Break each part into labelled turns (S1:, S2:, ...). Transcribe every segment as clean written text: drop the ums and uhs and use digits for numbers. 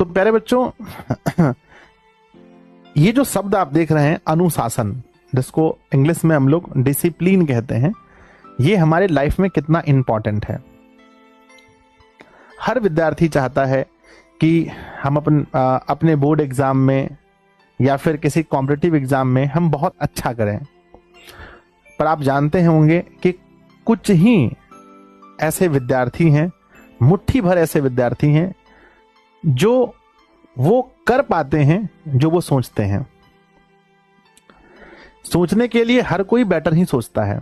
S1: तो प्यारे बच्चों, ये जो शब्द आप देख रहे हैं अनुशासन, जिसको इंग्लिश में हम लोग डिसिप्लिन कहते हैं, ये हमारे लाइफ में कितना इंपॉर्टेंट है। हर विद्यार्थी चाहता है कि हम अपने बोर्ड एग्जाम में या फिर किसी कॉम्पिटिटिव एग्जाम में हम बहुत अच्छा करें, पर आप जानते होंगे कि कुछ ही ऐसे विद्यार्थी हैं, मुट्ठी भर ऐसे विद्यार्थी हैं जो वो कर पाते हैं जो वो सोचते हैं। सोचने के लिए हर कोई बेटर ही सोचता है।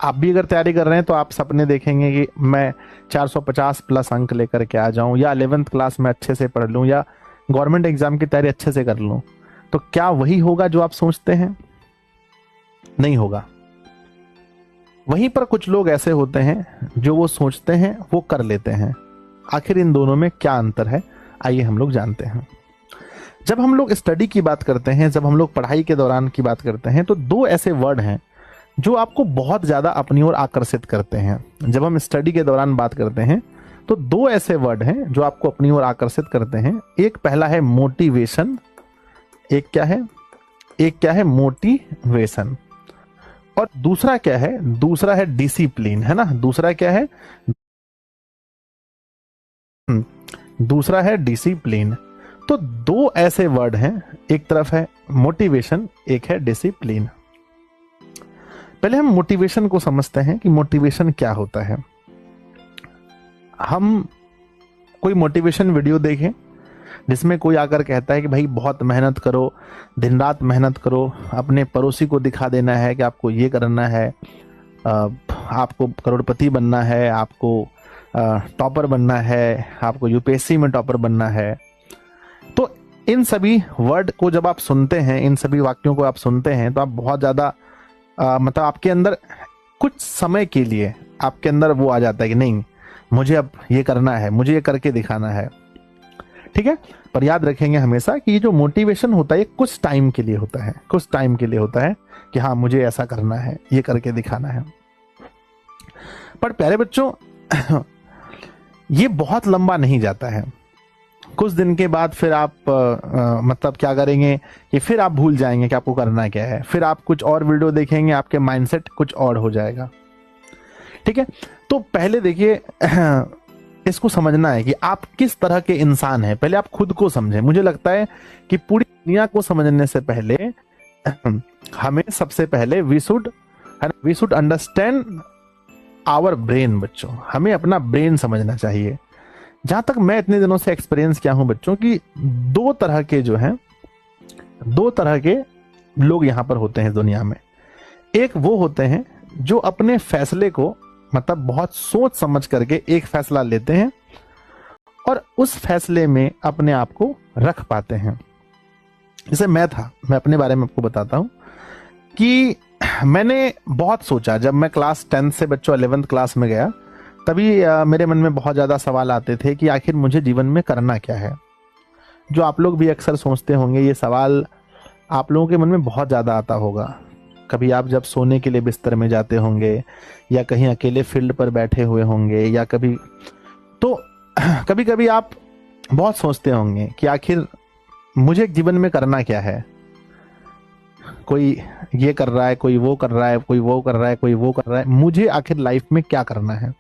S1: आप भी अगर तैयारी कर रहे हैं तो आप सपने देखेंगे कि मैं 450 प्लस अंक लेकर के आ जाऊं, या 11th क्लास में अच्छे से पढ़ लूं, या गवर्नमेंट एग्जाम की तैयारी अच्छे से कर लूं। तो क्या वही होगा जो आप सोचते हैं? नहीं होगा। वहीं पर कुछ लोग ऐसे होते हैं जो वो सोचते हैं वो कर लेते हैं। आखिर इन दोनों में क्या अंतर है, आइए हम लोग जानते हैं। जब हम लोग स्टडी की बात करते हैं, जब हम लोग पढ़ाई के दौरान की बात करते हैं, तो दो ऐसे वर्ड हैं जो आपको बहुत ज्यादा अपनी ओर आकर्षित करते हैं। जब हम स्टडी के दौरान बात करते हैं तो दो ऐसे वर्ड हैं जो आपको अपनी ओर आकर्षित करते हैं। एक पहला है मोटिवेशन, एक क्या है मोटिवेशन, और दूसरा क्या है? दूसरा है डिसिप्लिन, है ना। दूसरा क्या है? दूसरा है डिसिप्लिन। तो दो ऐसे वर्ड हैं, एक तरफ है मोटिवेशन, एक है डिसिप्लिन। पहले हम मोटिवेशन को समझते हैं कि मोटिवेशन क्या होता है। हम कोई मोटिवेशन वीडियो देखें जिसमें कोई आकर कहता है कि भाई बहुत मेहनत करो, दिन रात मेहनत करो, अपने पड़ोसी को दिखा देना है कि आपको ये करना है, आपको करोड़पति बनना है, आपको टॉपर बनना है, आपको यूपीएससी में टॉपर बनना है। तो इन सभी वर्ड को जब आप सुनते हैं, इन सभी वाक्यों को आप सुनते हैं, तो आप बहुत ज्यादा मतलब आपके अंदर कुछ समय के लिए आपके अंदर वो आ जाता है कि नहीं, मुझे अब ये करना है, मुझे ये करके दिखाना है। ठीक है, पर याद रखेंगे हमेशा कि ये जो मोटिवेशन होता है ये कुछ टाइम के लिए होता है, कुछ टाइम के लिए होता है कि हाँ मुझे ऐसा करना है, ये करके दिखाना है। पर प्यारे बच्चों, ये बहुत लंबा नहीं जाता है। कुछ दिन के बाद फिर आप मतलब क्या करेंगे कि फिर आप भूल जाएंगे कि आपको करना क्या है। फिर आप कुछ और वीडियो देखेंगे, आपके माइंडसेट कुछ और हो जाएगा। ठीक है, तो पहले देखिए इसको समझना है कि आप किस तरह के इंसान हैं। पहले आप खुद को समझें। मुझे लगता है कि पूरी दुनिया को समझने से पहले हमें सबसे पहले we should understand our brain. बच्चों, हमें अपना ब्रेन समझना चाहिए। जहां तक मैं इतने दिनों से एक्सपीरियंस किया हूं बच्चों, कि दो तरह के लोग यहां पर होते हैं दुनिया में। एक वो होते हैं जो अपने फैसले को मतलब बहुत सोच समझ करके एक फैसला लेते हैं और उस फैसले में अपने आप को रख पाते हैं। जैसे मैं अपने बारे में आपको बताता हूं कि मैंने बहुत सोचा। जब मैं क्लास 10 से बच्चों 11th क्लास में गया, तभी मेरे मन में बहुत ज्यादा सवाल आते थे कि आखिर मुझे जीवन में करना क्या है। जो आप लोग भी अक्सर सोचते होंगे, ये सवाल आप लोगों के मन में बहुत ज्यादा आता होगा। कभी आप जब सोने के लिए बिस्तर में जाते होंगे, या कहीं अकेले फील्ड पर बैठे हुए होंगे, या कभी कभी आप बहुत सोचते होंगे कि आखिर मुझे जीवन में करना क्या है। कोई ये कर रहा है, कोई वो कर रहा है, कोई वो कर रहा है, कोई वो कर रहा है, मुझे आखिर लाइफ में क्या करना है।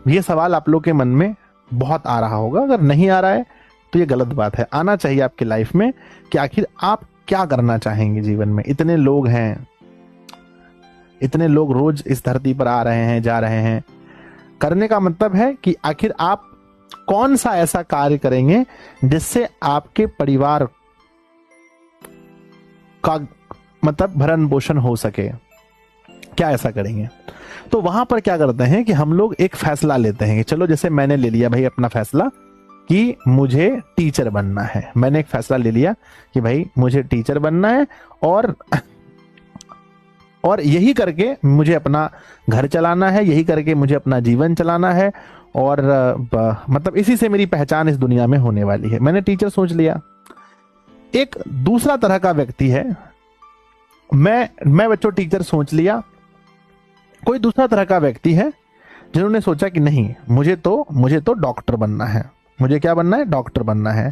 S1: ये सवाल आप लोग के मन में बहुत आ रहा होगा। अगर नहीं आ रहा है तो ये गलत बात है। आना चाहिए आपकी लाइफ में कि आखिर आप क्या करना चाहेंगे जीवन में। इतने लोग हैं, इतने लोग रोज इस धरती पर आ रहे हैं, जा रहे हैं। करने का मतलब है कि आखिर आप कौन सा ऐसा कार्य करेंगे जिससे आपके परिवार का मतलब भरण पोषण हो सके। क्या ऐसा करेंगे? तो वहां पर क्या करते हैं कि हम लोग एक फैसला लेते हैं कि चलो, जैसे मैंने ले लिया भाई अपना फैसला कि मुझे टीचर बनना है। मैंने एक फैसला ले लिया कि भाई मुझे टीचर बनना है, और यही करके मुझे अपना घर चलाना है, यही करके मुझे अपना जीवन चलाना है, और मतलब इसी से मेरी पहचान इस दुनिया में होने वाली है। मैंने टीचर सोच लिया। एक दूसरा तरह का व्यक्ति है, मैं बच्चों टीचर सोच लिया। कोई दूसरा तरह का व्यक्ति है जिन्होंने सोचा कि नहीं, मुझे तो डॉक्टर बनना है, मुझे क्या बनना है, डॉक्टर बनना है।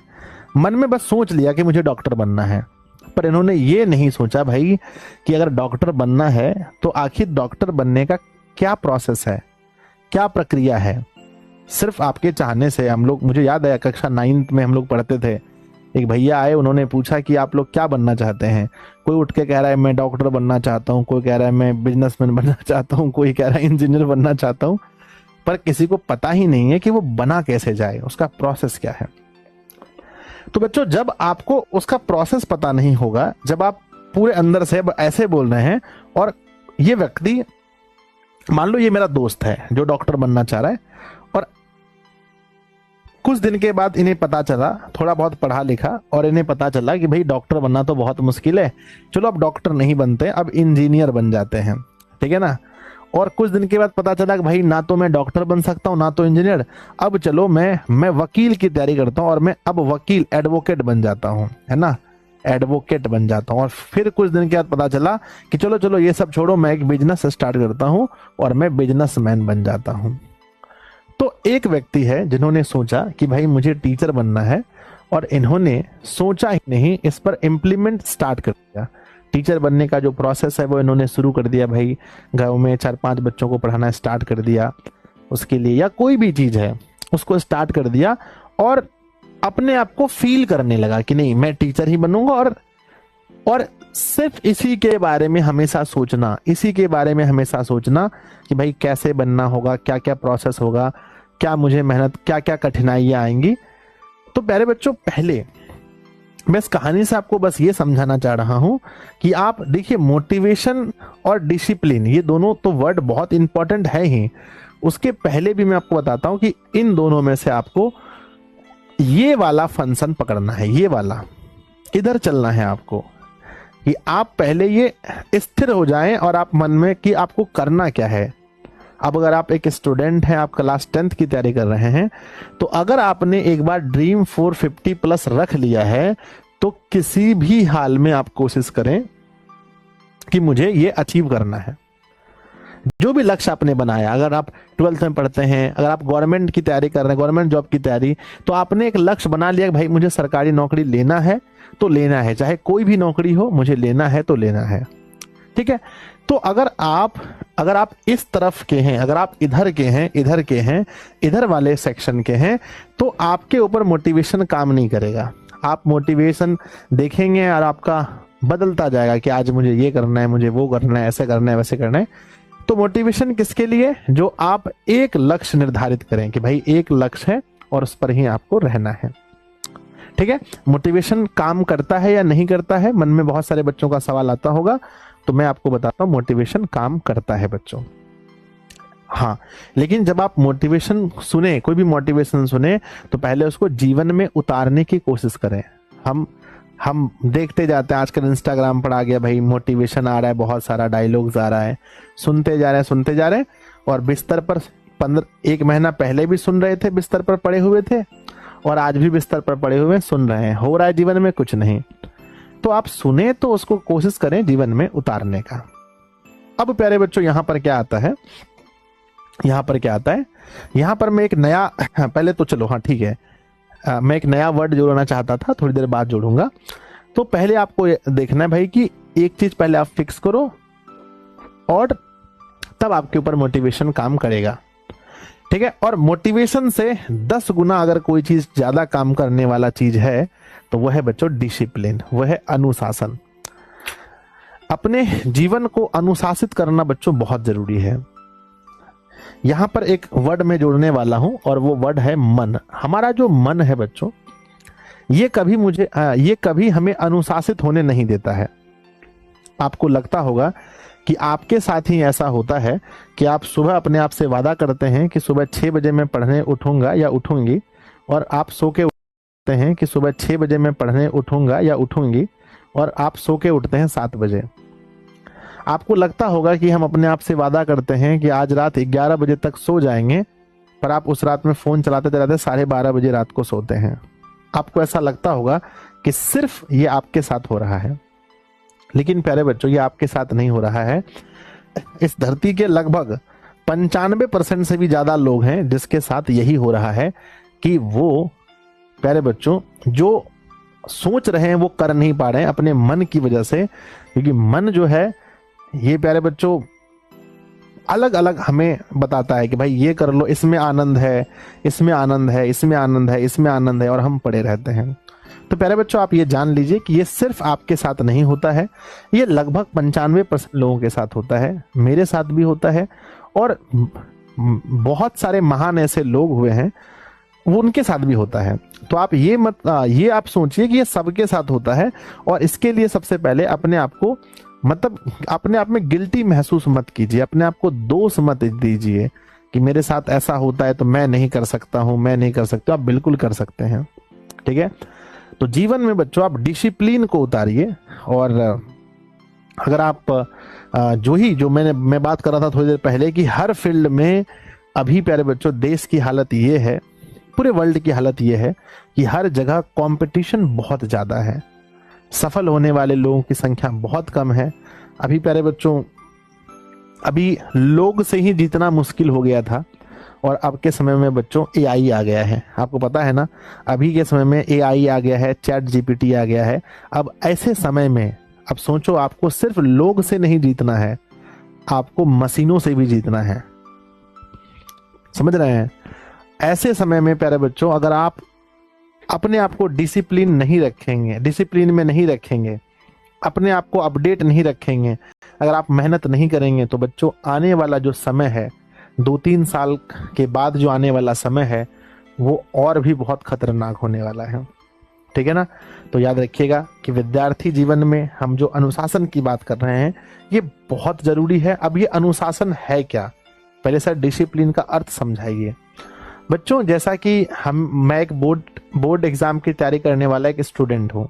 S1: मन में बस सोच लिया कि मुझे डॉक्टर बनना है, पर इन्होंने ये नहीं सोचा भाई कि अगर डॉक्टर बनना है तो आखिर डॉक्टर बनने का क्या प्रोसेस है, क्या प्रक्रिया है। सिर्फ आपके चाहने से हम लोग, मुझे याद है कक्षा 9th में हम लोग पढ़ते थे, एक भैया आए, उन्होंने पूछा कि आप लोग क्या बनना चाहते हैं। कोई उठ के कह रहा है मैं डॉक्टर बनना चाहता हूँ, कोई कह रहा है मैं बिजनेसमैन बनना चाहता हूँ, कोई कह रहा है इंजीनियर बनना चाहता हूँ, पर किसी को पता ही नहीं है कि वो बना कैसे जाए, उसका प्रोसेस क्या है। तो बच्चों, जब आपको उसका प्रोसेस पता नहीं होगा, जब आप पूरे अंदर से ऐसे बोल रहे हैं, और ये व्यक्ति, मान लो ये मेरा दोस्त है जो डॉक्टर बनना चाह रहा है, और कुछ दिन के बाद इन्हें पता चला, थोड़ा बहुत पढ़ा लिखा, और इन्हें पता चला कि भाई डॉक्टर बनना तो बहुत मुश्किल है, चलो अब डॉक्टर नहीं बनते, अब इंजीनियर बन जाते हैं, ठीक है ना। और कुछ दिन के बाद पता चला कि भाई ना तो मैं डॉक्टर बन सकता हूँ ना तो इंजीनियर, अब चलो मैं वकील की तैयारी करता हूँ, और मैं अब वकील एडवोकेट बन जाता हूँ, है ना, एडवोकेट बन जाता हूँ। और फिर कुछ दिन के बाद पता चला कि चलो ये सब छोड़ो, मैं एक बिजनेस स्टार्ट करता हूँ और मैं बिजनेसमैन बन जाता हूँ। तो एक व्यक्ति है जिन्होंने सोचा कि भाई मुझे टीचर बनना है, और इन्होंने सोचा ही नहीं, इस पर इम्प्लीमेंट स्टार्ट कर दिया। टीचर बनने का जो प्रोसेस है वो इन्होंने शुरू कर दिया भाई, गाँव में 4-5 बच्चों को पढ़ाना स्टार्ट कर दिया उसके लिए, या कोई भी चीज है उसको स्टार्ट कर दिया, और अपने आप को फील करने लगा कि नहीं मैं टीचर ही बनूंगा। और सिर्फ इसी के बारे में हमेशा सोचना, इसी के बारे में हमेशा सोचना कि भाई कैसे बनना होगा, क्या क्या प्रोसेस होगा, क्या मुझे मेहनत, क्या क्या कठिनाइयां आएंगी। तो प्यारे बच्चों, पहले मैं इस कहानी से आपको बस ये समझाना चाह रहा हूं कि आप देखिए, मोटिवेशन और डिसिप्लिन, ये दोनों तो वर्ड बहुत इंपॉर्टेंट है ही। उसके पहले भी मैं आपको बताता हूं कि इन दोनों में से आपको ये वाला फंक्शन पकड़ना है, ये वाला इधर चलना है आपको, कि आप पहले ये स्थिर हो जाएं और आप मन में कि आपको करना क्या है। अब अगर आप एक स्टूडेंट हैं, आप क्लास 10th की तैयारी कर रहे हैं, तो अगर आपने एक बार ड्रीम 450 प्लस रख लिया है, तो किसी भी हाल में आप कोशिश करें कि मुझे ये अचीव करना है। जो भी लक्ष्य आपने बनाया, अगर आप 12th में पढ़ते हैं, अगर आप गवर्नमेंट की तैयारी कर रहे हैं, गवर्नमेंट जॉब की तैयारी, तो आपने एक लक्ष्य बना लिया कि भाई मुझे सरकारी नौकरी लेना है तो लेना है, चाहे कोई भी नौकरी हो, मुझे लेना है तो लेना है, ठीक है। तो अगर आप इस तरफ के हैं, अगर आप इधर के हैं, इधर वाले सेक्शन के हैं, तो आपके ऊपर मोटिवेशन काम नहीं करेगा। आप मोटिवेशन देखेंगे और आपका बदलता जाएगा कि आज मुझे ये करना है, मुझे वो करना है, ऐसे करना है, वैसे करना है। तो मोटिवेशन किसके लिए? जो आप एक लक्ष्य निर्धारित करें कि भाई एक लक्ष्य है और उस पर ही आपको रहना है, ठीक है। मोटिवेशन काम करता है या नहीं करता है, मन में बहुत सारे बच्चों का सवाल आता होगा, तो मैं आपको बताता हूं मोटिवेशन काम करता है बच्चों। हाँ, लेकिन जब आप मोटिवेशन सुने, कोई भी मोटिवेशन सुने, तो पहले उसको जीवन में उतारने की कोशिश करें। हम देखते जाते हैं, आजकल इंस्टाग्राम पर आ गया भाई, मोटिवेशन आ रहा है, बहुत सारा डायलॉग्स आ रहा है, सुनते जा रहे हैं, और बिस्तर पर 1 महीना पहले भी सुन रहे थे, बिस्तर पर पड़े हुए थे, और आज भी बिस्तर पर पड़े हुए सुन रहे हैं, हो रहा है जीवन में कुछ नहीं। तो आप सुने तो उसको कोशिश करें जीवन में उतारने का। अब प्यारे बच्चों, यहां पर क्या आता है, यहां पर मैं एक नया, पहले तो चलो हाँ ठीक है, मैं एक नया वर्ड जोड़ना चाहता था, थोड़ी देर बाद जोड़ूंगा। तो पहले आपको देखना है भाई कि एक चीज पहले आप फिक्स करो, और तब आपके ऊपर मोटिवेशन काम करेगा, ठीक है। और मोटिवेशन से 10 गुना अगर कोई चीज ज्यादा काम करने वाला चीज है, तो वह है बच्चों डिसिप्लिन, वह है अनुशासन। अपने जीवन को अनुशासित करना बच्चों बहुत जरूरी है। यहां पर एक वर्ड में जोड़ने वाला हूं, और वो वर्ड है मन। हमारा जो मन है बच्चों, ये कभी हमें अनुशासित होने नहीं देता है। आपको लगता होगा कि आपके साथ ही ऐसा होता है कि आप सुबह अपने आप से वादा करते हैं कि सुबह 6 बजे मैं पढ़ने उठूंगा या उठूंगी, और आप सो के उठते हैं कि सुबह 6 बजे मैं पढ़ने उठूंगा या उठूंगी, और आप सो के उठते हैं 7 बजे। आपको लगता होगा कि हम अपने आप से वादा करते हैं कि आज रात 11 बजे तक सो जाएंगे, पर आप उस रात में फोन चलाते 12:30 बजे रात को सोते हैं। आपको ऐसा लगता होगा कि सिर्फ ये आपके साथ हो रहा है, लेकिन प्यारे बच्चों, ये आपके साथ नहीं हो रहा है। इस धरती के लगभग 95% से भी ज्यादा लोग हैं जिसके साथ यही हो रहा है कि वो प्यारे बच्चों जो सोच रहे हैं वो कर नहीं पा रहे हैं अपने मन की वजह से, क्योंकि मन जो है ये प्यारे बच्चों अलग अलग हमें बताता है कि भाई ये कर लो, इसमें आनंद है, इसमें आनंद है, इसमें आनंद है, इसमें आनंद है, और हम पड़े रहते हैं। तो प्यारे बच्चों आप ये जान लीजिए कि ये सिर्फ आपके साथ नहीं होता है, ये लगभग 95% लोगों के साथ होता है, मेरे साथ भी होता है, और बहुत सारे महान ऐसे लोग हुए हैं वो उनके साथ भी होता है। तो आप ये आप सोचिए कि ये सबके साथ होता है, और इसके लिए सबसे पहले अपने आप को मतलब अपने आप में गिल्टी महसूस मत कीजिए, अपने आप को दोष मत दीजिए कि मेरे साथ ऐसा होता है तो मैं नहीं कर सकता हूं, मैं नहीं कर सकता। आप बिल्कुल कर सकते हैं, ठीक है। तो जीवन में बच्चों आप डिसिप्लिन को उतारिए, और अगर आप जो मैं बात कर रहा था थोड़ी देर पहले कि हर फील्ड में अभी प्यारे बच्चों देश की हालत ये है, पूरे वर्ल्ड की हालत ये है कि हर जगह कंपटीशन बहुत ज्यादा है, सफल होने वाले लोगों की संख्या बहुत कम है। अभी प्यारे बच्चों अभी लोग से ही जीतना मुश्किल हो गया था, और अब के समय में बच्चों एआई आ गया है, आपको पता है ना, अभी के समय में एआई आ गया है, चैट जीपीटी आ गया है। अब ऐसे समय में अब सोचो आपको सिर्फ लोग से नहीं जीतना है, आपको मशीनों से भी जीतना है, समझ रहे हैं। ऐसे समय में प्यारे बच्चों अगर आप अपने आप को डिसिप्लिन में नहीं रखेंगे, अपने आप को अपडेट नहीं रखेंगे, अगर आप मेहनत नहीं करेंगे, तो बच्चों आने वाला जो समय है 2-3 साल के बाद जो आने वाला समय है वो और भी बहुत खतरनाक होने वाला है, ठीक है ना। तो याद रखिएगा कि विद्यार्थी जीवन में हम जो अनुशासन की बात कर रहे हैं ये बहुत जरूरी है। अब ये अनुशासन है क्या, पहले सर डिसिप्लिन का अर्थ समझाइए बच्चों। जैसा कि मैं एक बोर्ड एग्जाम की तैयारी करने वाला एक स्टूडेंट हूँ,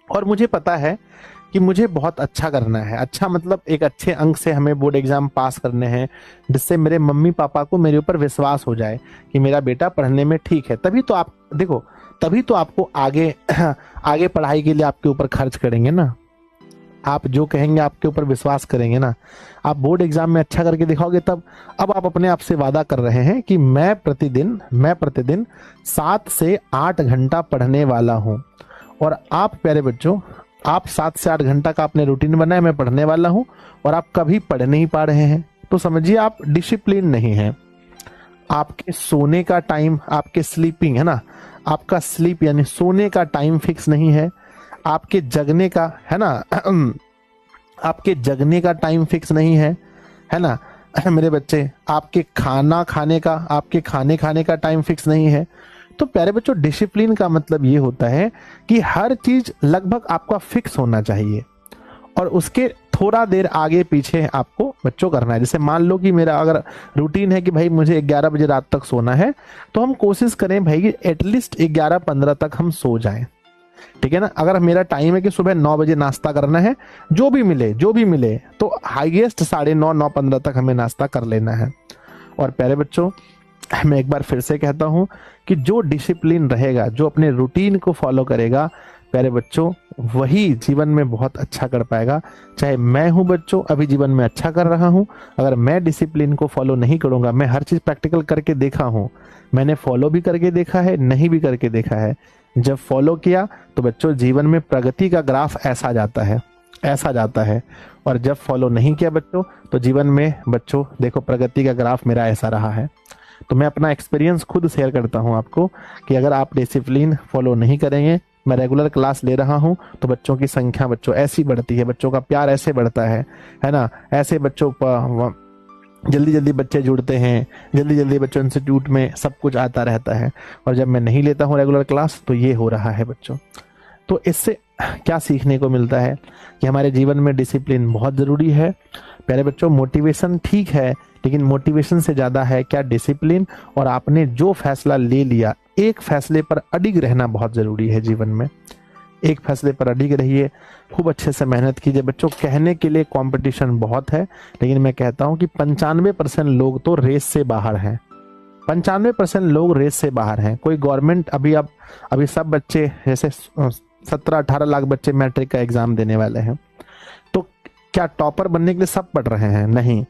S1: और मुझे पता है कि मुझे बहुत अच्छा करना है, अच्छा मतलब एक अच्छे अंक से हमें बोर्ड एग्जाम पास करने हैं, जिससे मेरे मम्मी पापा को मेरे ऊपर विश्वास हो जाए कि मेरा बेटा पढ़ने में ठीक है। तभी तो आप देखो, तभी तो आपको आगे पढ़ाई के लिए आपके ऊपर खर्च करेंगे ना, आप जो कहेंगे आपके ऊपर विश्वास करेंगे ना। आप बोर्ड एग्जाम में अच्छा करके दिखाओगे तब। अब आप अपने आप से वादा कर रहे हैं कि मैं प्रतिदिन 7 से 8 घंटा पढ़ने वाला हूं, और आप प्यारे बच्चों आप 7 से 8 घंटा का आपने रूटीन बनाया, मैं पढ़ने वाला हूं, और आप कभी पढ़ नहीं पा रहे हैं, तो समझिए आप डिसिप्लिन नहीं है। आपके सोने का टाइम, आपके स्लीपिंग है ना, आपका स्लीप यानी सोने का टाइम फिक्स नहीं है, आपके जगने का है ना आपके जगने का टाइम फिक्स नहीं है ना मेरे बच्चे, आपके खाना खाने का, आपके खाने खाने का टाइम फिक्स नहीं है। तो प्यारे बच्चों डिसिप्लिन का मतलब ये होता है कि हर चीज लगभग आपका फिक्स होना चाहिए, और उसके थोड़ा देर आगे पीछे आपको बच्चों करना है। जैसे मान लो कि मेरा अगर रूटीन है कि भाई मुझे 11 बजे रात तक सोना है, तो हम कोशिश करें भाई कि एटलीस्ट 11:15 तक हम सो जाएं, ठीक है ना। अगर मेरा टाइम है कि सुबह 9 बजे नाश्ता करना है, जो भी मिले तो हाईएस्ट 9:30 9:15 तक हमें नाश्ता कर लेना है। और प्यारे बच्चों मैं एक बार फिर से कहता हूं कि जो डिसिप्लिन रहेगा, जो अपने रूटीन को फॉलो करेगा, प्यारे बच्चों वही जीवन में बहुत अच्छा कर पाएगा। चाहे मैं हूं बच्चों अभी जीवन में अच्छा कर रहा हूं, अगर मैं डिसिप्लिन को फॉलो नहीं करूंगा, मैं हर चीज प्रैक्टिकल करके देखा हूं, मैंने फॉलो भी करके देखा है, नहीं भी करके देखा है। जब फॉलो किया तो बच्चों जीवन में प्रगति का ग्राफ ऐसा जाता है, और जब फॉलो नहीं किया बच्चों तो जीवन में बच्चों देखो प्रगति का ग्राफ मेरा ऐसा रहा है। तो मैं अपना एक्सपीरियंस खुद शेयर करता हूं आपको कि अगर आप डिसिप्लिन फॉलो नहीं करेंगे, मैं रेगुलर क्लास ले रहा हूं तो बच्चों की संख्या बच्चों ऐसी बढ़ती है, बच्चों का प्यार ऐसे बढ़ता है ना, ऐसे बच्चों जल्दी बच्चे जुड़ते हैं, जल्दी बच्चों इंस्टीट्यूट में सब कुछ आता रहता है। और जब मैं नहीं लेता हूं रेगुलर क्लास तो ये हो रहा है बच्चों। तो इससे क्या सीखने को मिलता है कि हमारे जीवन में डिसिप्लिन बहुत जरूरी है। प्यारे बच्चों मोटिवेशन ठीक है, लेकिन मोटिवेशन से ज्यादा है क्या डिसिप्लिन, और आपने जो फैसला ले लिया एक फैसले पर अडिग रहना बहुत जरूरी है जीवन में। एक फैसले पर अडिग रहिए, खूब अच्छे से मेहनत कीजिए बच्चों। कहने के लिए कंपटीशन बहुत है, लेकिन मैं कहता हूं कि 95% लोग तो रेस से बाहर हैं। 95% लोग रेस से बाहर हैं। कोई गवर्नमेंट अभी सब बच्चे जैसे 17-18 लाख बच्चे मैट्रिक का एग्जाम देने वाले हैं, तो क्या टॉपर बनने के लिए सब पढ़ रहे हैं? नहीं।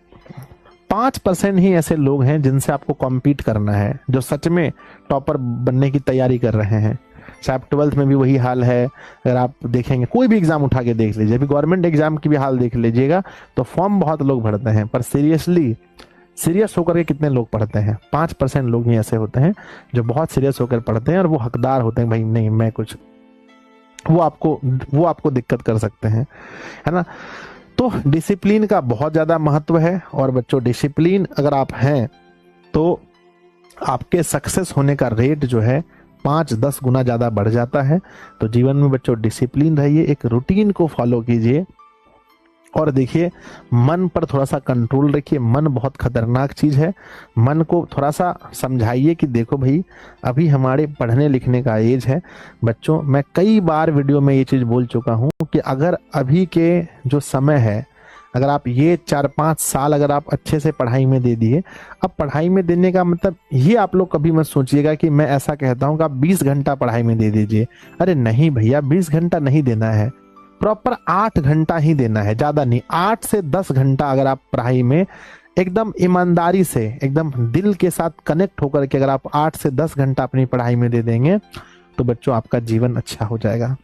S1: 5% ही ऐसे लोग हैं जिनसे आपको कॉम्पीट करना है, जो सच में टॉपर बनने की तैयारी कर रहे हैं। शायद 12th में भी वही हाल है। अगर आप देखेंगे, कोई भी एग्जाम उठा के देख लीजिए, अभी गवर्नमेंट एग्जाम की भी हाल देख लीजिएगा, तो फॉर्म बहुत लोग भरते हैं, पर सीरियस होकर के कितने लोग पढ़ते हैं? 5% लोग ही ऐसे होते हैं जो बहुत सीरियस होकर पढ़ते हैं और वो हकदार होते हैं, भाई नहीं मैं कुछ, वो आपको दिक्कत कर सकते हैं, है ना। तो डिसिप्लिन का बहुत ज्यादा महत्व है, और बच्चों डिसिप्लिन अगर आप हैं तो आपके सक्सेस होने का रेट जो है 5-10 गुना ज्यादा बढ़ जाता है। तो जीवन में बच्चों डिसिप्लिन रहिए, एक रूटीन को फॉलो कीजिए, और देखिए मन पर थोड़ा सा कंट्रोल रखिए। मन बहुत खतरनाक चीज है। मन को थोड़ा सा समझाइए कि देखो भाई, अभी हमारे पढ़ने लिखने का एज है। बच्चों, मैं कई बार वीडियो में ये चीज बोल चुका हूं कि अगर अभी के जो समय है, अगर आप ये 4-5 साल अगर आप अच्छे से पढ़ाई में दे दिए, अब पढ़ाई में देने का मतलब ये आप लोग कभी मत सोचिएगा कि मैं ऐसा कहता हूं कि आप 20 घंटा पढ़ाई में दे दीजिए। अरे नहीं भैया, 20 घंटा नहीं देना है, प्रॉपर 8 घंटा ही देना है, ज्यादा नहीं। 8 से 10 घंटा अगर आप पढ़ाई में एकदम ईमानदारी से, एकदम दिल के साथ कनेक्ट होकर के अगर आप 8 से 10 घंटा अपनी पढ़ाई में दे देंगे, तो बच्चों आपका जीवन अच्छा हो जाएगा,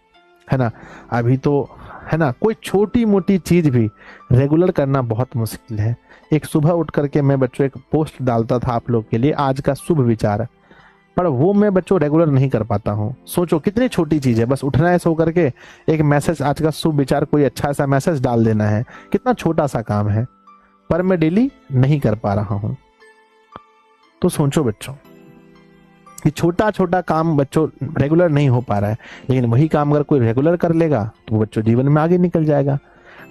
S1: है ना। अभी तो है ना, कोई छोटी मोटी चीज भी रेगुलर करना बहुत मुश्किल है। एक सुबह उठ करके मैं बच्चों एक पोस्ट डालता था आप लोग के लिए, आज का शुभ विचार, पर वो मैं बच्चों रेगुलर नहीं कर पाता हूँ। सोचो कितनी छोटी चीज है, बस उठना है सो करके एक मैसेज, आज का शुभ विचार, कोई अच्छा सा मैसेज डाल देना है, कितना छोटा सा काम है, पर मैं डेली नहीं कर पा रहा हूँ। तो सोचो बच्चों कि छोटा छोटा काम बच्चों रेगुलर नहीं हो पा रहा है, लेकिन वही काम अगर कोई रेगुलर कर लेगा तो बच्चों जीवन में आगे निकल जाएगा।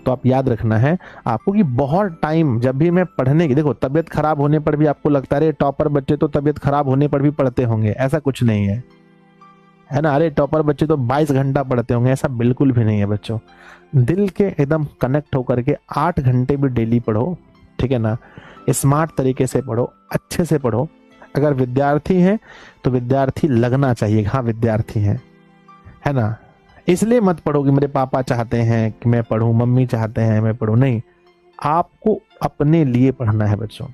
S1: तो आप याद रखना है आपको कि बहुत टाइम जब भी मैं पढ़ने की, देखो तबियत खराब होने पर भी आपको लगता है टॉपर बच्चे तो तबियत खराब होने पर भी पढ़ते होंगे, ऐसा कुछ नहीं है ना। अरे टॉपर बच्चे तो 22 घंटा पढ़ते होंगे, ऐसा बिल्कुल भी नहीं है बच्चों। दिल के एकदम कनेक्ट होकर के 8 घंटे भी डेली पढ़ो, ठीक है ना। स्मार्ट तरीके से पढ़ो, अच्छे से पढ़ो। अगर विद्यार्थी हैं तो विद्यार्थी लगना चाहिए, हाँ विद्यार्थी हैं, है ना। इसलिए मत पढ़ो कि मेरे पापा चाहते हैं कि मैं पढूं, मम्मी चाहते हैं मैं पढूं, नहीं, आपको अपने लिए पढ़ना है बच्चों।